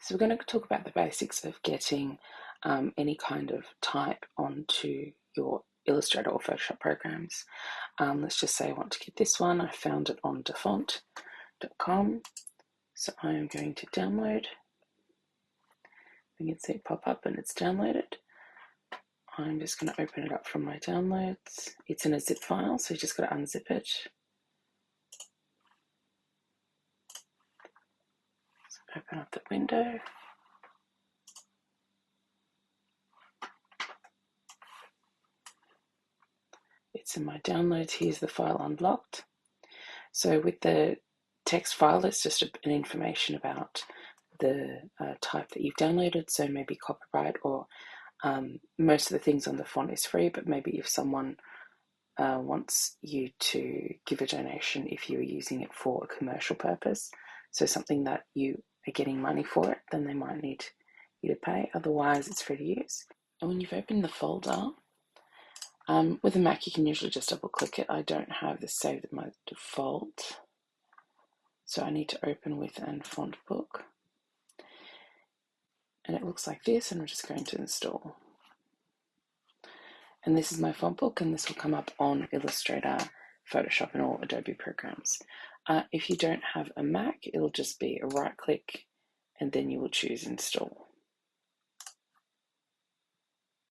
So we're going to talk about the basics of getting any kind of type onto your Illustrator or Photoshop programs. Let's just say I want to get this one. I found it on DaFont.com. So I am going to download. You can see it pop up and it's downloaded. I'm just going to open it up from my downloads. It's in a zip file, so you just got to unzip it. So open up the window. It's in my downloads. Here's the file unblocked. So with the text file, it's just an information about the type that you've downloaded. So maybe copyright, or most of the things on the font is free, but maybe if someone wants you to give a donation if you are using it for a commercial purpose, so something that you are getting money for it, then they might need you to pay. Otherwise, it's free to use. And when you've opened the folder, with a Mac, you can usually just double click it. I don't have this saved as my default, so I need to open with an font book. And it looks like this, and I'm just going to install. And this is my font book, and this will come up on Illustrator, Photoshop, and all Adobe programs. If you don't have a Mac, it'll just be a right click, and then you will choose install.